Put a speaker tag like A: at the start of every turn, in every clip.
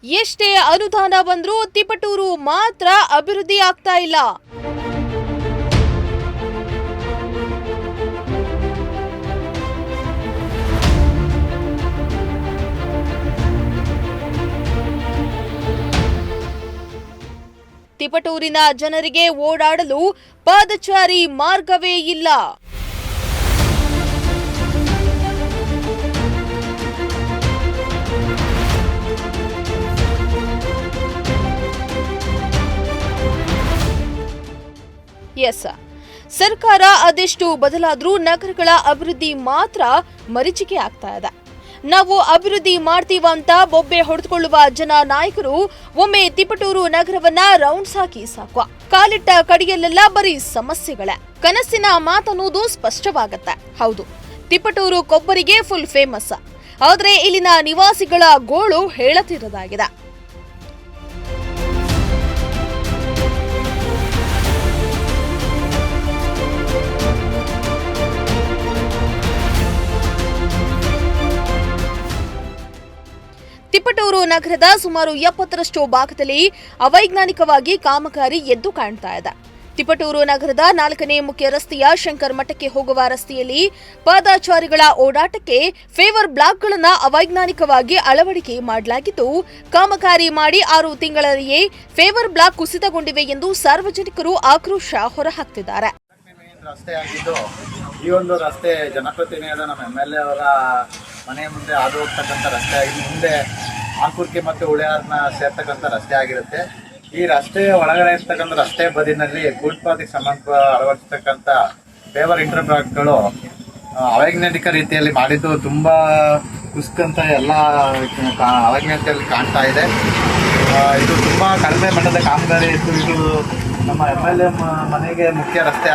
A: ಎಷ್ಟೇ ಅನುದಾನ ಬಂದ್ರೂ ತಿಪಟೂರು ಮಾತ್ರ ಅಭಿವೃದ್ಧಿ ಆಗ್ತಾ ಇಲ್ಲ. ತಿಪಟೂರಿನ ಜನರಿಗೆ ಓಡಾಡಲು ಪಾದಚಾರಿ ಮಾರ್ಗವೇ ಇಲ್ಲ. ಸರ್ಕಾರ ಅದೆಷ್ಟು ಬದಲಾದ್ರೂ ನಗರಗಳ ಅಭಿವೃದ್ಧಿ ಮಾತ್ರ ಮರೀಚಿಕೆ ಆಗ್ತಾ ಇದೆ. ನಾವು ಅಭಿವೃದ್ಧಿ ಮಾಡ್ತೀವಂತ ಬೊಬ್ಬೆ ಹೊಡೆದುಕೊಳ್ಳುವ ಜನ ನಾಯಕರು ಒಮ್ಮೆ ತಿಪಟೂರು ನಗರವನ್ನ ರೌಂಡ್ಸ್ ಹಾಕಿ ಸಾಕು. ಕಾಲಿಟ್ಟ ಕಡೆಯಲ್ಲೆಲ್ಲ ಬರೀ ಸಮಸ್ಯೆಗಳೇ. ಕನಸಿನ ಮಾತನ್ನೋದು ಸ್ಪಷ್ಟವಾಗತ್ತೆ. ಹೌದು, ತಿಪಟೂರು ಕೊಬ್ಬರಿಗೆ ಫುಲ್ ಫೇಮಸ್. ಆದ್ರೆ ಇಲ್ಲಿನ ನಿವಾಸಿಗಳ ಗೋಳು ಹೇಳತಿರದಾಗಿದೆ. ತಿಪಟೂರು ನಗರದ ಸುಮಾರು 70ರಷ್ಟು ಭಾಗದಲ್ಲಿ ಅವೈಜ್ಞಾನಿಕವಾಗಿ ಕಾಮಗಾರಿ ಎದ್ದು ಕಾಣ್ತಾ ಇದೆ. ತಿಪಟೂರು ನಗರದ 4ನೇ ಮುಖ್ಯ ರಸ್ತೆಯ ಶಂಕರ್ ಮಠಕ್ಕೆ ಹೋಗುವ ರಸ್ತೆಯಲ್ಲಿ ಪಾದಚಾರಿಗಳ ಓಡಾಟಕ್ಕೆ ಫೇವರ್ ಬ್ಲಾಕ್ಗಳನ್ನು ಅವೈಜ್ಞಾನಿಕವಾಗಿ ಅಳವಡಿಕೆ ಮಾಡಲಾಗಿದ್ದು, ಕಾಮಗಾರಿ ಮಾಡಿ 6 ತಿಂಗಳಲ್ಲಿಯೇ ಫೇವರ್ ಬ್ಲಾಕ್ ಕುಸಿತಗೊಂಡಿವೆ ಎಂದು ಸಾರ್ವಜನಿಕರು ಆಕ್ರೋಶ ಹೊರಹಾಕ್ತಿದ್ದಾರೆ.
B: ಈ ಒಂದು ರಸ್ತೆ ಜನಪ್ರತಿನಿಧಿಯಾದ ನಮ್ಮ MLA ಅವರ ಮನೆ ಮುಂದೆ ಹಾದು ಹೋಗ್ತಕ್ಕಂಥ ರಸ್ತೆ ಆಗಿದೆ. ಮುಂದೆ ಆಂಕೂರ್ಕೆ ಮತ್ತು ಉಳಿಯಾರ್ನ ಸೇರ್ತಕ್ಕಂಥ ರಸ್ತೆ ಆಗಿರುತ್ತೆ. ಈ ರಸ್ತೆ ಒಳಗಡೆ ಇರ್ತಕ್ಕಂಥ ರಸ್ತೆ ಬದಿನಲ್ಲಿ ಫುಟ್ಪಾತ್ಗೆ ಸಂಬಂಧ ಅಳವಡಿಸ್ತಕ್ಕಂಥ ಫೇವರ್ ಇಂಟರ್ಬ್ಲಾಕ್ಗಳು ಅವೈಜ್ಞಾನಿಕ ರೀತಿಯಲ್ಲಿ ಮಾಡಿದ್ದು ತುಂಬಾ ಕುಸ್ಕಂತ ಎಲ್ಲ ಅವೈಜ್ಞಾನಿಕದಲ್ಲಿ ಕಾಣ್ತಾ ಇದೆ. ಇದು ತುಂಬಾ ಕಡಿಮೆ ಮಟ್ಟದ ಕಾಮಗಾರಿ ಇತ್ತು. ಇದು ನಮ್ಮ MLA ಮನೆಗೆ ಮುಖ್ಯ ರಸ್ತೆ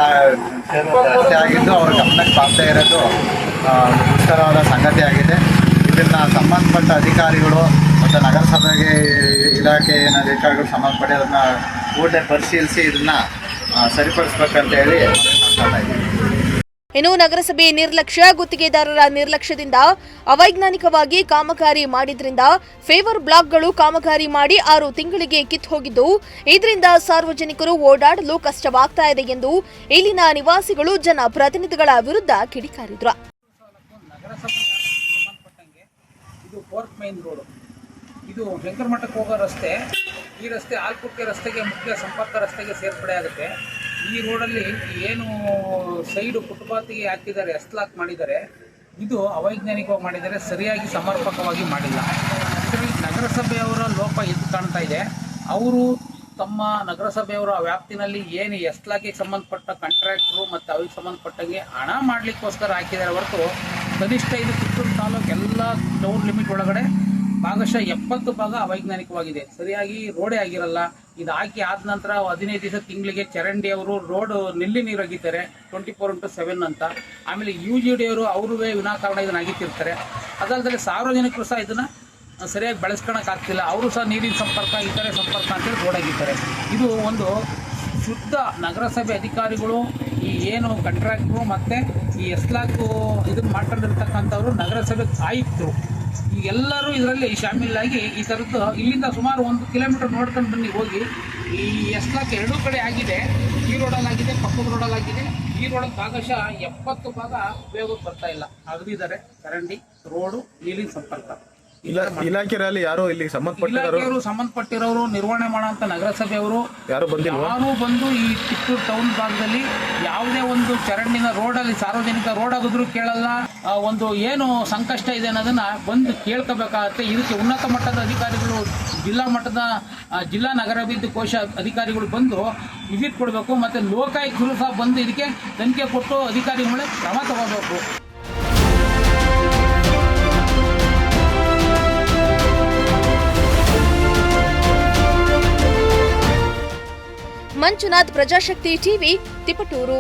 B: ಆಗಿದ್ದು ಅವರ ಗಮನಕ್ಕೆ ಬಾರ್ತಾ ಇರೋದು ದುಷ್ಕರವಾದ ಸಂಗತಿ ಆಗಿದೆ. ಇದನ್ನ ಸಂಬಂಧಪಟ್ಟ ಅಧಿಕಾರಿಗಳು ಮತ್ತು ನಗರಸಭೆಗೆ ಇಲಾಖೆ ಅಧಿಕಾರಿಗಳು ಸಂಬಂಧಪಟ್ಟ ಅದನ್ನ ಕೂಡಲೇ ಪರಿಶೀಲಿಸಿ ಇದನ್ನ ಸರಿಪಡಿಸ್ಬೇಕಂತ ಹೇಳಿ ಮಾತಾಡ್ತಾ ಇದ್ದೀವಿ.
A: ಇನ್ನು ನಗರಸಭೆ ನಿರ್ಲಕ್ಷ್ಯ, ಗುತ್ತಿಗೆದಾರರ ನಿರ್ಲಕ್ಷ್ಯದಿಂದ ಅವೈಜ್ಞಾನಿಕವಾಗಿ ಕಾಮಗಾರಿ ಮಾಡಿದ್ರಿಂದ ಫೇವರ್ ಬ್ಲಾಕ್ಗಳು ಕಾಮಗಾರಿ ಮಾಡಿ 6 ತಿಂಗಳಿಗೆ ಕಿತ್ತು ಹೋಗಿದ್ದು, ಇದರಿಂದ ಸಾರ್ವಜನಿಕರು ಓಡಾಡಲು ಕಷ್ಟವಾಗ್ತಾ ಇದೆ ಎಂದು ಇಲ್ಲಿನ ನಿವಾಸಿಗಳು ಜನಪ್ರತಿನಿಧಿಗಳ ವಿರುದ್ಧ ಕಿಡಿಕಾರಿದ್ರು.
C: ಇದು 4th ಮೈನ್ ರೋಡ್, ಇದು ಶಂಕರ್ ಮಠಕ್ಕೆ ಹೋಗೋ ರಸ್ತೆ. ಈ ರಸ್ತೆ ಆಲ್ಕುರ್ಕೆ ರಸ್ತೆಗೆ ಮುಖ್ಯ ಸಂಪರ್ಕ ರಸ್ತೆಗೆ ಸೇರ್ಪಡೆ ಆಗುತ್ತೆ. ಈ ರೋಡಲ್ಲಿ ಏನು ಸೈಡು ಫುಟ್ಪಾತಿಗೆ ಹಾಕಿದ್ದಾರೆ, ಎಸ್ಲಾಕ್ ಮಾಡಿದ್ದಾರೆ, ಇದು ಅವೈಜ್ಞಾನಿಕವಾಗಿ ಮಾಡಿದ್ದಾರೆ, ಸರಿಯಾಗಿ ಸಮರ್ಪಕವಾಗಿ ಮಾಡಿಲ್ಲ. ಇದರಲ್ಲಿ ನಗರಸಭೆಯವರ ಲೋಪ ಎದ್ದು ಕಾಣ್ತಾ ಇದೆ. ಅವರು ತಮ್ಮ ನಗರಸಭೆಯವರ ವ್ಯಾಪ್ತಿನಲ್ಲಿ ಏನು ಎಸ್ಲಾಕಿಗೆ ಸಂಬಂಧಪಟ್ಟ ಕಾಂಟ್ರಾಕ್ಟ್ರು ಮತ್ತು ಅವ್ರಿಗೆ ಸಂಬಂಧಪಟ್ಟಂಗೆ ಹಣ ಮಾಡಲಿಕ್ಕೋಸ್ಕರ ಹಾಕಿದ್ದಾರೆ ಹೊರತು ಕನಿಷ್ಠ ಇದು ಕಿತ್ತೂರು ತಾಲೂಕು ಎಲ್ಲ ಟೌನ್ ಲಿಮಿಟ್ ಒಳಗಡೆ ಭಾಗಶಃ 70 ಭಾಗ ಅವೈಜ್ಞಾನಿಕವಾಗಿದೆ. ಸರಿಯಾಗಿ ರೋಡೇ ಆಗಿರಲ್ಲ. ಇದು ಹಾಕಿ ಆದ ನಂತರ 15 ದಿವಸ ತಿಂಗಳಿಗೆ ಚರಂಡಿ ಅವರು ರೋಡ್ ನಿಲ್ಲಿ ನೀರು ಅಗಿತಾರೆ 24/7 ಅಂತ. ಆಮೇಲೆ UGD ಅವರು ಅವರುವೇ ವಿನಾಕಾರಣ ಇದನ್ನು ಅಗಿತಿರ್ತಾರೆ. ಅದಲ್ಲದೆ ಸಾರ್ವಜನಿಕರು ಸಹ ಇದನ್ನು ಸರಿಯಾಗಿ ಬಳಸ್ಕೊಳಕ್ಕಾಗ್ತಿಲ್ಲ. ಅವರು ಸಹ ನೀರಿನ ಸಂಪರ್ಕ, ಇತರೆ ಸಂಪರ್ಕ ಅಂತೇಳಿ ರೋಡ್ ಆಗಿದ್ದಾರೆ. ಇದು ಒಂದು ಶುದ್ಧ ನಗರಸಭೆ ಅಧಿಕಾರಿಗಳು, ಈ ಏನು ಕಾಂಟ್ರಾಕ್ಟ್ರು ಮತ್ತು ಈ ಎಸ್ಲಾಕು ಇದನ್ನು ಮಾಡ್ಕೊಂಡಿರ್ತಕ್ಕಂಥವ್ರು ನಗರಸಭೆ ಆಯುಕ್ತರು ಎಲ್ಲರೂ ಇದರಲ್ಲಿ ಶಾಮೀಲಾಗಿ ಈ ಥರದ್ದು ಇಲ್ಲಿಂದ ಸುಮಾರು 1 ಕಿಲೋಮೀಟರ್ ನೋಡ್ಕೊಂಡು ಬನ್ನಿ ಹೋಗಿ. ಈ ಎಸ್ಲಾಕ್ 2 ಕಡೆ ಆಗಿದೆ. ಈ ರೋಡಲ್ಲಾಗಿದೆ, ಪಕ್ಕದ ರೋಡಲ್ಲಾಗಿದೆ. ಈ ರೋಡಲ್ಲಿ ಭಾಗಶಃ 70 ಭಾಗ ಉಪಯೋಗಕ್ಕೆ ಬರ್ತಾ ಇಲ್ಲ. ಅಗದಿದ್ದಾರೆ ಚರಂಡಿ, ರೋಡು, ನೀರಿನ ಸಂಪರ್ಕ.
B: ಇಲಾಖೆಯಲ್ಲಿ ಯಾರು ಇಲ್ಲಿ
C: ಸಂಬಂಧಪಟ್ಟಿರೋರು ನಿರ್ವಹಣೆ ಮಾಡುವಂತ ನಗರಸಭೆಯವರು ಯಾರು ಬಂದು ಈ ಕಿತ್ತೂರು ಟೌನ್ ಭಾಗದಲ್ಲಿ ಯಾವುದೇ ಒಂದು ಚರಂಡಿನ ರೋಡಲ್ಲಿ ಸಾರ್ವಜನಿಕ ರೋಡ್ ಆಗಿದ್ರು ಕೇಳಲ್ಲ. ಒಂದು ಏನು ಸಂಕಷ್ಟ ಇದೆ ಅನ್ನೋದನ್ನ ಬಂದು ಕೇಳ್ಕೋಬೇಕಾಗತ್ತೆ. ಇದಕ್ಕೆ ಉನ್ನತ ಮಟ್ಟದ ಅಧಿಕಾರಿಗಳು, ಜಿಲ್ಲಾ ಮಟ್ಟದ ಜಿಲ್ಲಾ ನಗರಾಭಿವೃದ್ಧಿ ಕೋಶ ಅಧಿಕಾರಿಗಳು ಬಂದು ವಿಸಿಟ್ ಕೊಡಬೇಕು. ಮತ್ತೆ ಲೋಕಾಯುಕ್ತರು ಸಹ ಬಂದು ಇದಕ್ಕೆ ತನಿಖೆ ಕೊಟ್ಟು ಅಧಿಕಾರಿಗಳ ಮೇಲೆ ಕ್ರಮ ತಗೋಬೇಕು.
A: ಮಂಜುನಾಥ್, ಪ್ರಜಾಶಕ್ತಿ ಟಿವಿ, ತಿಪಟೂರು.